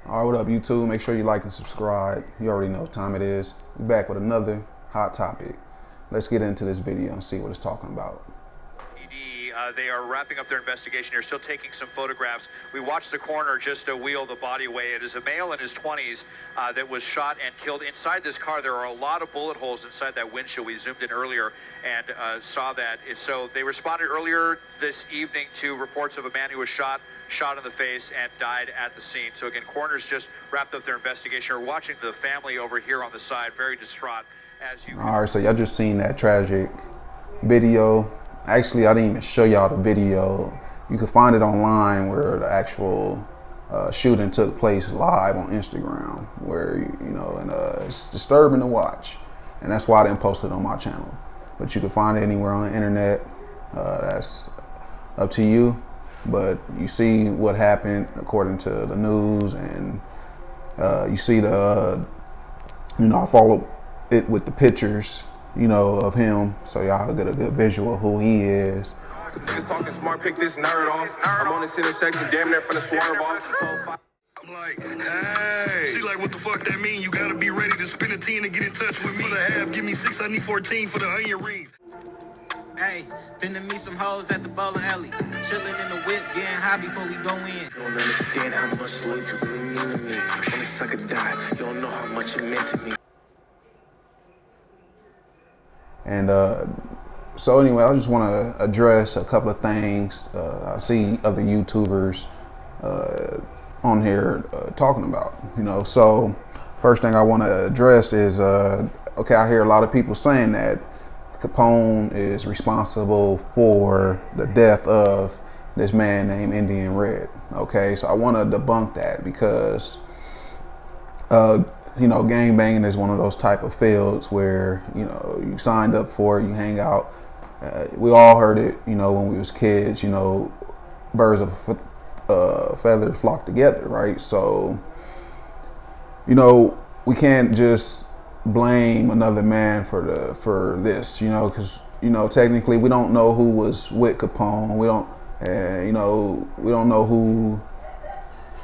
All right, what up, YouTube? Make sure you like and subscribe. You already know what time it is. We're back with another hot topic. Let's get into this video and see what it's talking about. They are wrapping up their investigation. They're still taking some photographs. We watched the coroner just wheel the body away. It is a male in his 20s that was shot and killed. Inside this car, there are a lot of bullet holes inside that windshield. We zoomed in earlier and saw that. So they responded earlier this evening to reports of a man who was shot in the face and died at the scene. So again, coroners just wrapped up their investigation. We're watching the family over here on the side, very distraught. All right, so y'all just seen that tragic video. Actually, I didn't even show y'all the video. You can find it online where the actual shooting took place live on Instagram, where and it's disturbing to watch, and that's why I didn't post it on my channel. But you can find it anywhere on the internet. That's up to you. But you see what happened according to the news, and you see the I followed it with the pictures of him, so y'all get a good visual of who he is. Niggas talking smart, pick this nerd off. I'm on this intersection, damn near finna swerve off. I'm like, hey. She like, what the fuck that mean? You gotta be ready to spin a 10 and get in touch with me. For the half, give me 6, I need 14 for the onion rings. Hey, been to meet some hoes at the bowling alley. Chillin' in the whip, getting high before we go in. You don't understand how much sweet you really mean to me. When this sucker die, you don't know how much it meant to me. And so anyway, I just want to address a couple of things I see other YouTubers on here talking about. So first thing I want to address is, okay, I hear a lot of people saying that Capone is responsible for the death of this man named Indian Red. Okay, so I want to debunk that because gang banging is one of those type of fields where, you signed up for it, you hang out. We all heard it, when we was kids, birds of feathers flock together, right? So, we can't just blame another man for this, because, technically we don't know who was with Capone. We don't, we don't know who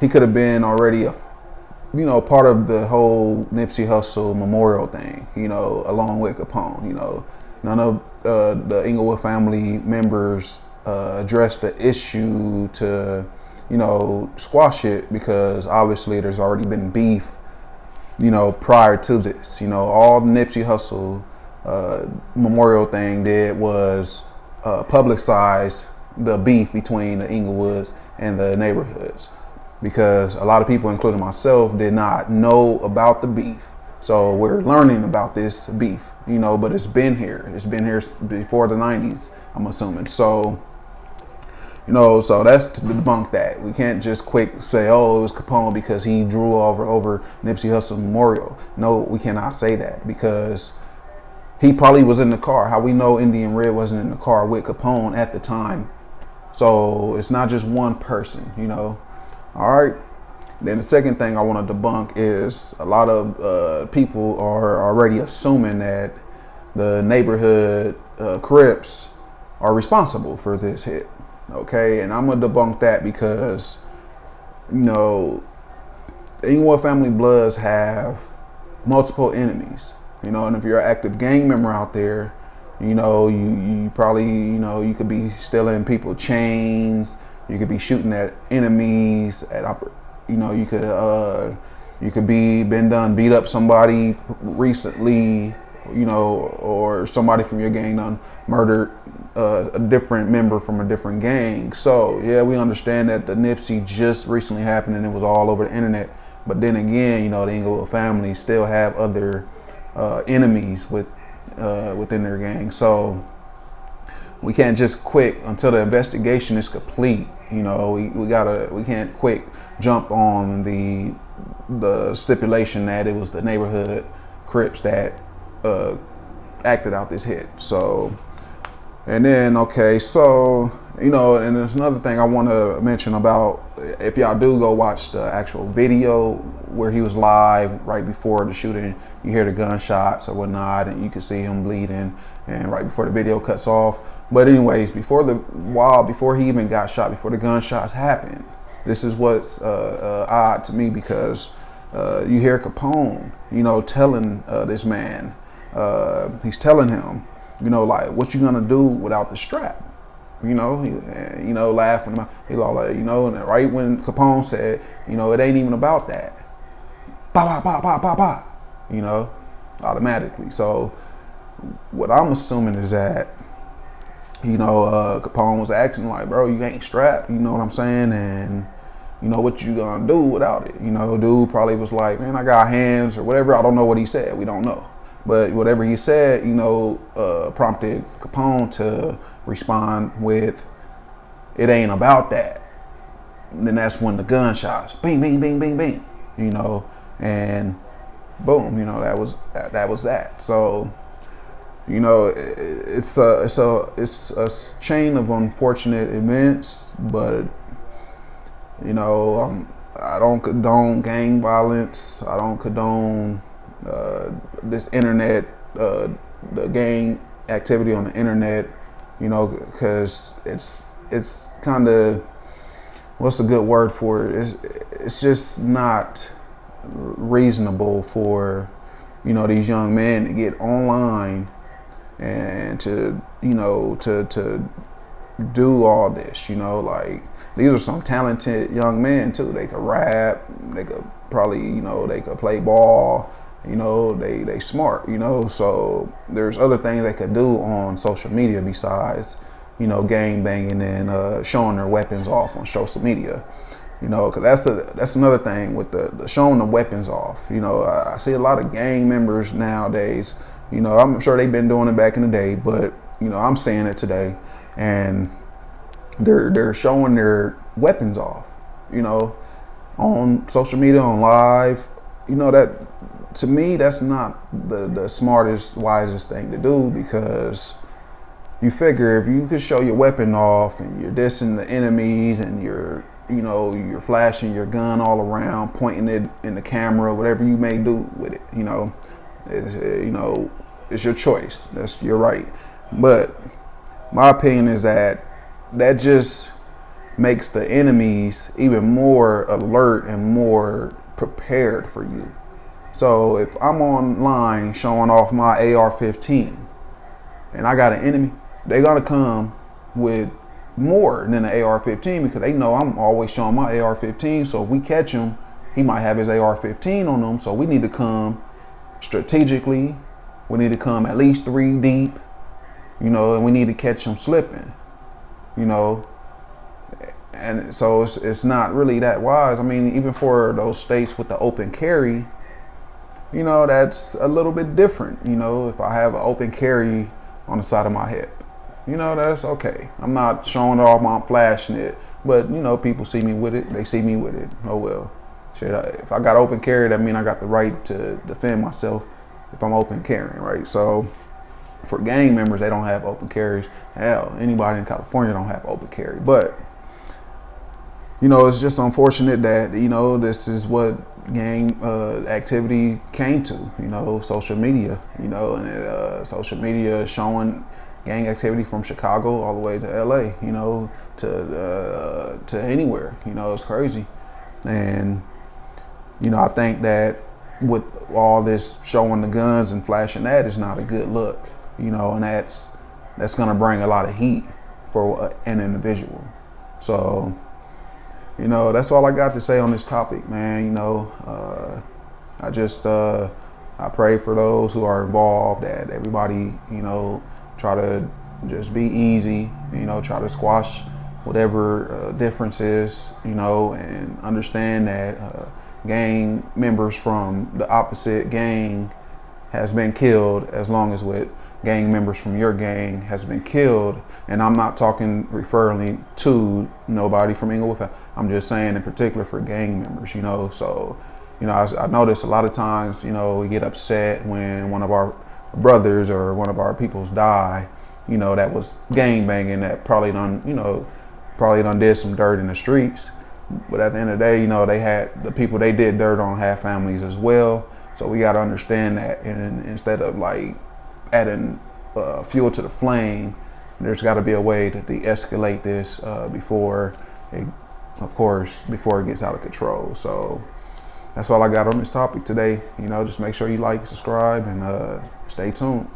he could have been already part of the whole Nipsey Hussle memorial thing, along with Capone. None of the Inglewood family members addressed the issue to, squash it, because obviously there's already been beef, prior to this. All the Nipsey Hussle memorial thing did was publicize the beef between the Inglewoods and the neighborhoods, because a lot of people, including myself, did not know about the beef. So we're learning about this beef, but it's been here. It's been here before the 90s, I'm assuming. So, so that's to debunk that. We can't just quick say, oh, it was Capone because he drew over Nipsey Hussle Memorial. No, we cannot say that, because he probably was in the car. How we know Indian Red wasn't in the car with Capone at the time. So it's not just one person, All right. Then the second thing I want to debunk is a lot of people are already assuming that the neighborhood Crips are responsible for this hit. Okay, and I'm gonna debunk that because Inglewood family bloods have multiple enemies. And if you're an active gang member out there, you probably you could be stealing people's chains. You could be shooting at enemies. You could been done beat up somebody recently, or somebody from your gang done murdered a different member from a different gang. So yeah, we understand that the Nipsey just recently happened and it was all over the internet. But then again, the Inglewood family still have other enemies within their gang. So we can't just quit until the investigation is complete. We can't quick jump on the stipulation that it was the neighborhood Crips that acted out this hit. So, and then okay, so and there's another thing I want to mention about, if y'all do go watch the actual video where he was live right before the shooting, you hear the gunshots or whatnot, and you can see him bleeding, and right before the video cuts off. But anyways, before he even got shot, before the gunshots happened, this is what's odd to me, because you hear Capone, telling this man, he's telling him, like, what you gonna do without the strap? Laughing about, he's all like, and right when Capone said, it ain't even about that. Ba ba ba ba ba ba, automatically. So what I'm assuming is that, Capone was acting like, bro, you ain't strapped, you know what I'm saying? And what you gonna do without it? Dude probably was like, man, I got hands or whatever. I don't know what he said. We don't know. But whatever he said, prompted Capone to respond with, it ain't about that. And then that's when the gunshots, bing, bing, bing, bing, bing, and boom, that was that. So, it's a chain of unfortunate events, but I don't condone gang violence. I don't condone this internet, the gang activity on the internet, because it's kind of, what's the good word for it? It's just not reasonable for, these young men to get online and to do all this, like, these are some talented young men too. They could rap, they could probably, they could play ball, they smart, so there's other things they could do on social media besides, gang banging and showing their weapons off on social media, because that's another thing with the showing the weapons off. I see a lot of gang members nowadays, I'm sure they've been doing it back in the day, but I'm seeing it today, and they're showing their weapons off, on social media, on live. That, to me, that's not the smartest, wisest thing to do, because you figure if you could show your weapon off and you're dissing the enemies and you're flashing your gun all around, pointing it in the camera, whatever you may do with it, it's your choice. That's your right. But my opinion is that just makes the enemies even more alert and more prepared for you. So if I'm online showing off my AR-15 and I got an enemy, they're gonna come with more than an AR-15, because they know I'm always showing my AR-15. So if we catch him, he might have his AR-15 on him. So we need to come strategically. We need to come at least 3 deep, and we need to catch him slipping, and so it's not really that wise. I mean, even for those states with the open carry, that's a little bit different. If I have an open carry on the side of my hip, that's okay. I'm not showing it off, I'm flashing it, but people see me with it. They see me with it. Oh well, shit. If I got open carry, that means I got the right to defend myself if I'm open carrying, right? So for gang members, they don't have open carries. Hell, anybody in California don't have open carry. But it's just unfortunate that this is what gang activity came to. Social media. And social media is showing gang activity from Chicago all the way to LA. To anywhere. It's crazy. And I think that with all this showing the guns and flashing, that is not a good look, and that's gonna bring a lot of heat for an individual. So, that's all I got to say on this topic, man. I just I pray for those who are involved, that everybody, try to just be easy, try to squash whatever differences, and understand that gang members from the opposite gang has been killed as long as with gang members from your gang has been killed. And I'm not talking referring to nobody from Inglewood. I'm just saying in particular for gang members, so, I notice a lot of times, we get upset when one of our brothers or one of our peoples die, that was gang banging, that probably done did some dirt in the streets. But at the end of the day, they had the people they did dirt on had families as well. So we got to understand that, and instead of like adding fuel to the flame, there's got to be a way to de-escalate this before it of course, before it gets out of control. So that's all I got on this topic today. You know, just make sure you like, subscribe, and stay tuned.